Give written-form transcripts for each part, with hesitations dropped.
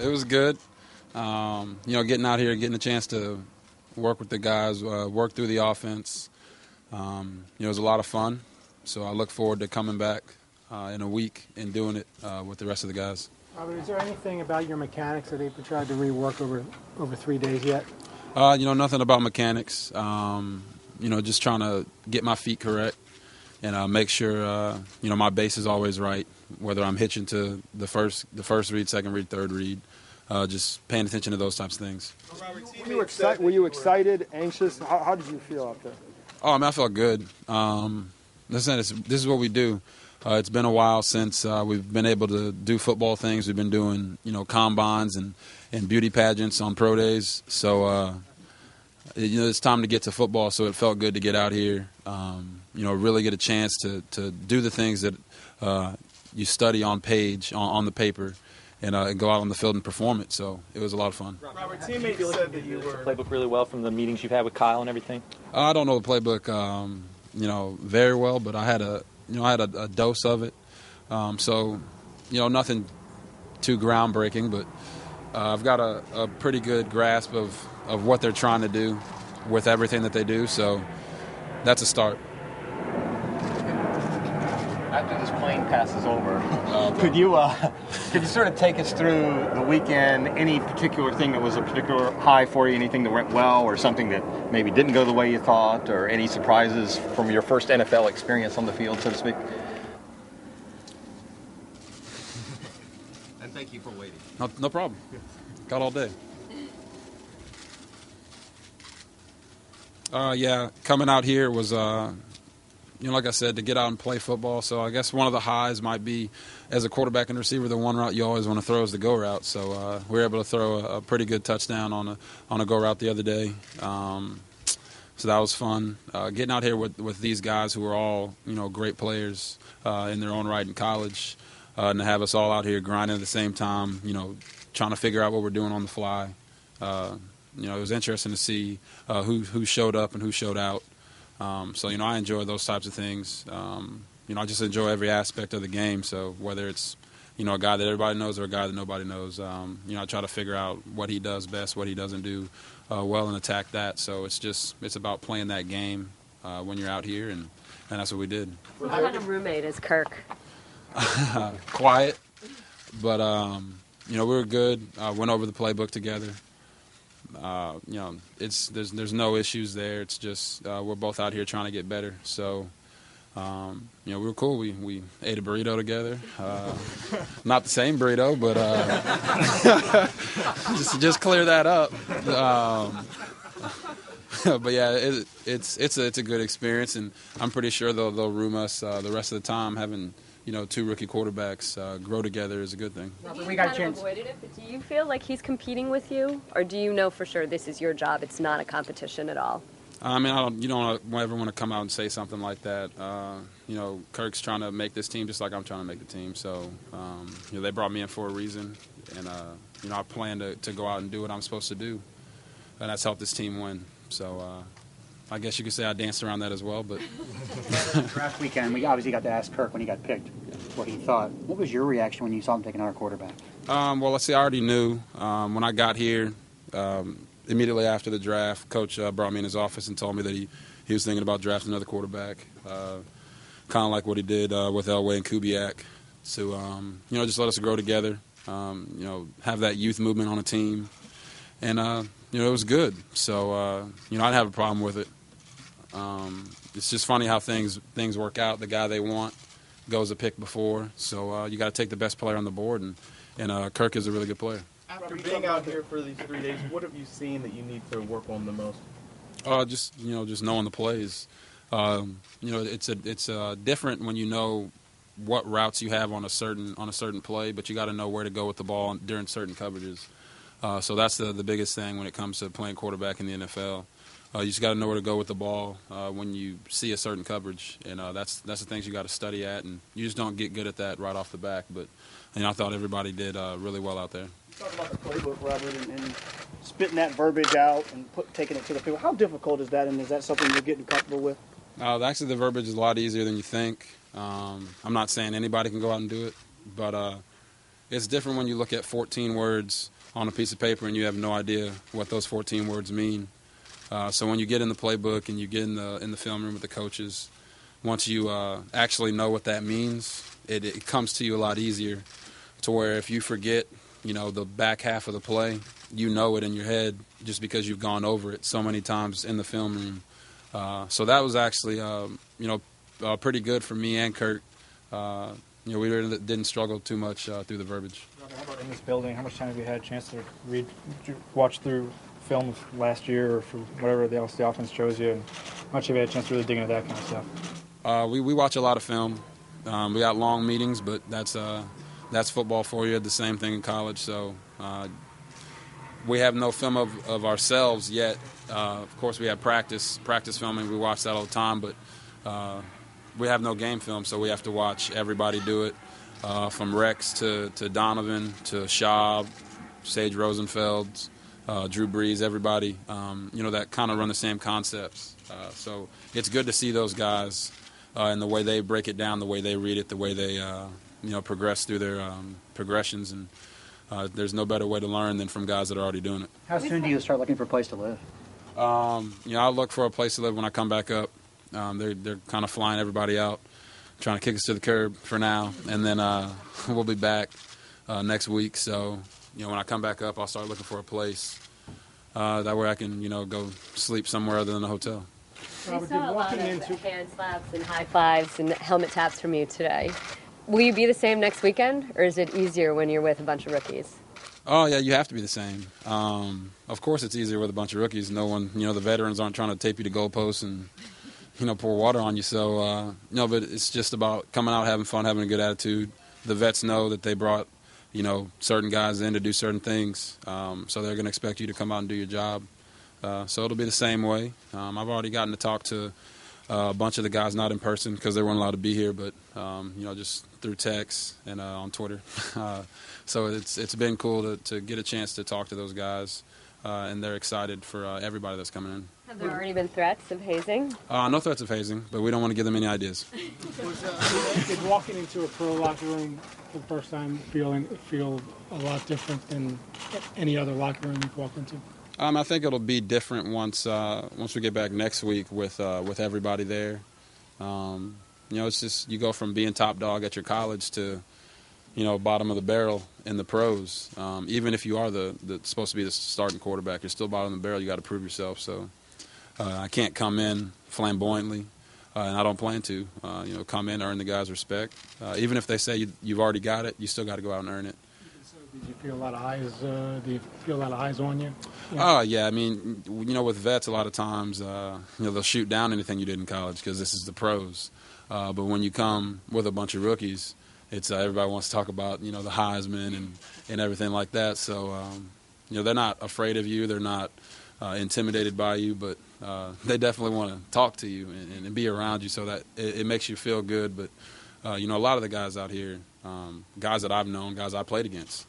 It was good. Getting out here, getting a chance to work with the guys, work through the offense. It was a lot of fun. So I look forward to coming back in a week and doing it with the rest of the guys. Robert, is there anything about your mechanics that they've tried to rework over 3 days yet? Nothing about mechanics. Just trying to get my feet correct and make sure my base is always right. Whether I'm hitching to the first read, second read, third read, just paying attention to those types of things. Were you excited, anxious? How did you feel out there? Oh, I felt good. Listen, this is what we do. It's been a while since we've been able to do football things. We've been doing, combines and beauty pageants on pro days. So, it's time to get to football. So it felt good to get out here. Really get a chance to do the things that you study on the paper, and go out on the field and perform it. So it was a lot of fun. Robert, teammates said that you were playbook really well from the meetings you've had with Kyle and everything. I don't know the playbook, very well, but I had a dose of it. Nothing too groundbreaking, but I've got a pretty good grasp of what they're trying to do with everything that they do. So that's a start. After this plane passes over, could you sort of take us through the weekend? Any particular thing that was a particular high for you? Anything that went well, or something that maybe didn't go the way you thought, or any surprises from your first NFL experience on the field, so to speak? And thank you for waiting. No problem. Got all day. Coming out here was, like I said, to get out and play football. So I guess one of the highs might be, as a quarterback and receiver, the one route you always want to throw is the go route. So we were able to throw a pretty good touchdown on a go route the other day. So that was fun. Getting out here with these guys who are all, great players in their own right in college, and to have us all out here grinding at the same time, trying to figure out what we're doing on the fly. It was interesting to see who showed up and who showed out. I enjoy those types of things. I just enjoy every aspect of the game. So whether it's, a guy that everybody knows or a guy that nobody knows, I try to figure out what he does best, what he doesn't do well, and attack that. So it's about playing that game when you're out here, and that's what we did. What kind of roommate is Kirk? Quiet, but we were good. Went over the playbook together. There's no issues there. It's just we're both out here trying to get better. So, we were cool. We ate a burrito together. Not the same burrito, but just clear that up. But yeah, it's a good experience, and I'm pretty sure they'll room us the rest of the time. Having two rookie quarterbacks grow together is a good thing. We got a chance. Avoided it, but do you feel like he's competing with you, or do you know for sure this is your job? It's not a competition at all. You don't ever want to come out and say something like that. Kirk's trying to make this team just like I'm trying to make the team. So, they brought me in for a reason, and I plan to go out and do what I'm supposed to do, and that's help this team win. So. I guess you could say I danced around that as well, but Draft weekend, we obviously got to ask Kirk when he got picked what he thought. What was your reaction when you saw him taking our quarterback? Well, let's see. I already knew when I got here. Immediately after the draft, Coach brought me in his office and told me that he was thinking about drafting another quarterback, kind of like what he did with Elway and Kubiak. So just let us grow together. Have that youth movement on a team, and it was good. So I didn't have a problem with it. It's just funny how things work out. The guy they want goes a pick before, so you got to take the best player on the board, and Kirk is a really good player. After being out here for these 3 days, what have you seen that you need to work on the most? Just knowing the plays. It's different when you know what routes you have on a certain play, but you got to know where to go with the ball during certain coverages. So that's the biggest thing when it comes to playing quarterback in the NFL. You just got to know where to go with the ball when you see a certain coverage, and that's the things you got to study at, and you just don't get good at that right off the back. But I thought everybody did really well out there. Talk about the playbook, Robert, and spitting that verbiage out and taking it to the field. How difficult is that, and is that something you're getting comfortable with? Actually, the verbiage is a lot easier than you think. I'm not saying anybody can go out and do it, but it's different when you look at 14 words on a piece of paper and you have no idea what those 14 words mean. So when you get in the playbook and you get in the film room with the coaches, once you actually know what that means, it comes to you a lot easier, to where if you forget, the back half of the play, you know it in your head just because you've gone over it so many times in the film room. So that was actually, pretty good for me and Kurt. We really didn't struggle too much through the verbiage. How about in this building? How much time have you had a chance to watch through film last year or for whatever else the offense shows you? And how much have you had a chance to really dig into that kind of stuff? We watch a lot of film. We got long meetings, but that's football for you. The same thing in college. So we have no film of ourselves yet. Of course, we have practice filming. We watch that all the time, but we have no game film, so we have to watch everybody do it, from Rex to Donovan to Schaub, Sage Rosenfeld, Drew Brees, everybody, that kind of run the same concepts. So it's good to see those guys and the way they break it down, the way they read it, the way they progress through their progressions. And there's no better way to learn than from guys that are already doing it. How soon do you start looking for a place to live? I'll look for a place to live when I come back up. They're kind of flying everybody out, trying to kick us to the curb for now, and then we'll be back next week. So, when I come back up, I'll start looking for a place that way I can, go sleep somewhere other than a hotel. We saw a lot of hand slaps and high fives and helmet taps from you today. Will you be the same next weekend, or is it easier when you're with a bunch of rookies? Oh, yeah, you have to be the same. Of course it's easier with a bunch of rookies. No one, the veterans aren't trying to tape you to goalposts and, pour water on you. So, but it's just about coming out, having fun, having a good attitude. The vets know that they brought, certain guys in to do certain things. So they're going to expect you to come out and do your job. So it'll be the same way. I've already gotten to talk to a bunch of the guys, not in person because they weren't allowed to be here, but, just through text and on Twitter. So it's been cool to get a chance to talk to those guys, and they're excited for everybody that's coming in. Have there already been threats of hazing? No threats of hazing, but we don't want to give them any ideas. Did walking into a pro locker room for the first time feel a lot different than any other locker room you've walked into? I think it'll be different once we get back next week with everybody there. It's just you go from being top dog at your college to, bottom of the barrel in the pros. Even if you are the supposed to be the starting quarterback, you're still bottom of the barrel. You got to prove yourself. So I can't come in flamboyantly, and I don't plan to. Come in, earn the guys' respect. Even if they say you've already got it, you still got to go out and earn it. Did you feel a lot of eyes? Do you feel a lot of eyes on you? Oh, yeah. I mean, with vets, a lot of times, they'll shoot down anything you did in college because this is the pros. But when you come with a bunch of rookies, it's everybody wants to talk about, the Heisman and everything like that. So, they're not afraid of you. They're not intimidated by you, but they definitely want to talk to you and be around you so that it makes you feel good. But, a lot of the guys out here, guys that I've known, guys I played against.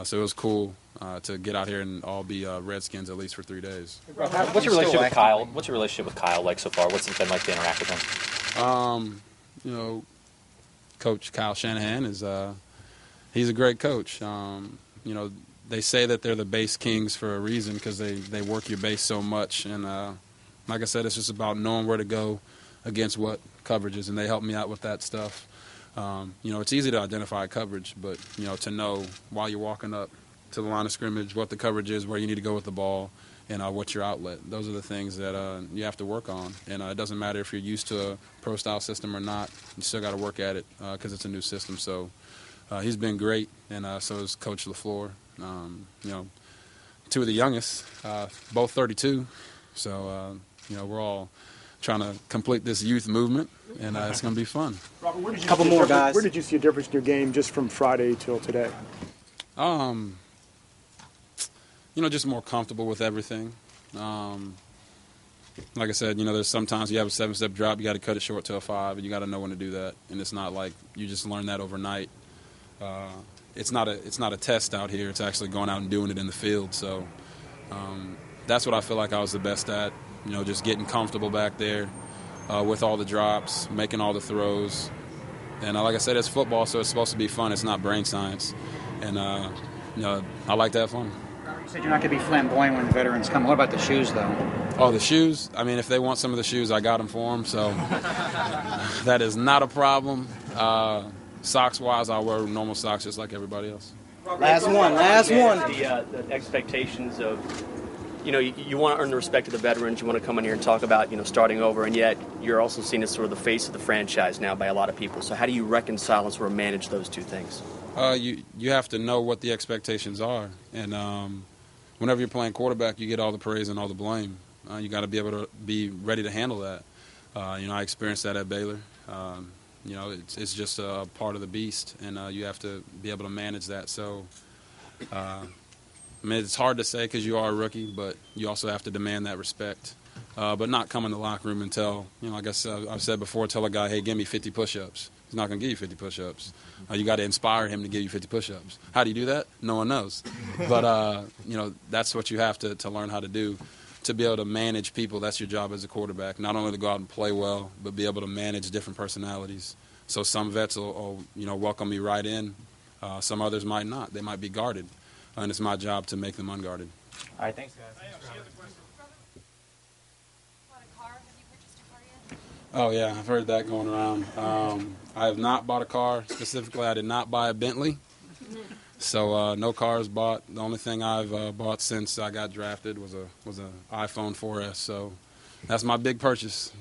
So it was cool to get out here and all be Redskins at least for 3 days. What's your relationship with Kyle? What's your relationship with Kyle like so far? What's it been like to interact with him? Coach Kyle Shanahan he's a great coach. They say that they're the base kings for a reason because they work your base so much. And like I said, it's just about knowing where to go against what coverages, and they help me out with that stuff. It's easy to identify coverage, but, to know while you're walking up to the line of scrimmage what the coverage is, where you need to go with the ball, and what's your outlet. Those are the things that you have to work on. And it doesn't matter if you're used to a pro-style system or not. You still got to work at it because it's a new system. So he's been great, and so is Coach LaFleur. Two of the youngest, both 32. So, we're all trying to complete this youth movement, and it's going to be fun. Robert, couple more guys. Where did you see a difference in your game just from Friday till today? Just more comfortable with everything. Like I said, there's sometimes you have a 7-step drop, you got to cut it short to a 5, and you got to know when to do that. And it's not like you just learn that overnight. It's not a test out here. It's actually going out and doing it in the field. So that's what I feel like I was the best at. Just getting comfortable back there with all the drops, making all the throws. And like I said, it's football, so it's supposed to be fun. It's not brain science. and I like to have fun. You said you're not going to be flamboyant when the veterans come. What about the shoes, though? Oh, the shoes? I mean, if they want some of the shoes, I got them for them, so that is not a problem. Socks-wise, I wear normal socks just like everybody else. Last one. The expectations of, you want to earn the respect of the veterans. You want to come in here and talk about, starting over, and yet you're also seen as sort of the face of the franchise now by a lot of people. So how do you reconcile and sort of manage those two things? You have to know what the expectations are, and whenever you're playing quarterback, you get all the praise and all the blame. You got to be able to be ready to handle that. I experienced that at Baylor. It's just a part of the beast, and you have to be able to manage that. So, it's hard to say because you are a rookie, but you also have to demand that respect. But not come in the locker room and tell, like I've said before, tell a guy, hey, give me 50 push-ups. He's not going to give you 50 push-ups. You got to inspire him to give you 50 push-ups. How do you do that? No one knows. But, that's what you have to learn how to do. To be able to manage people, that's your job as a quarterback. Not only to go out and play well, but be able to manage different personalities. So some vets will welcome me right in. Some others might not. They might be guarded. And it's my job to make them unguarded. All right, thanks, guys. Oh, yeah, I've heard that going around. I have not bought a car. Specifically, I did not buy a Bentley. So no cars bought. The only thing I've bought since I got drafted was an iPhone 4S. So that's my big purchase.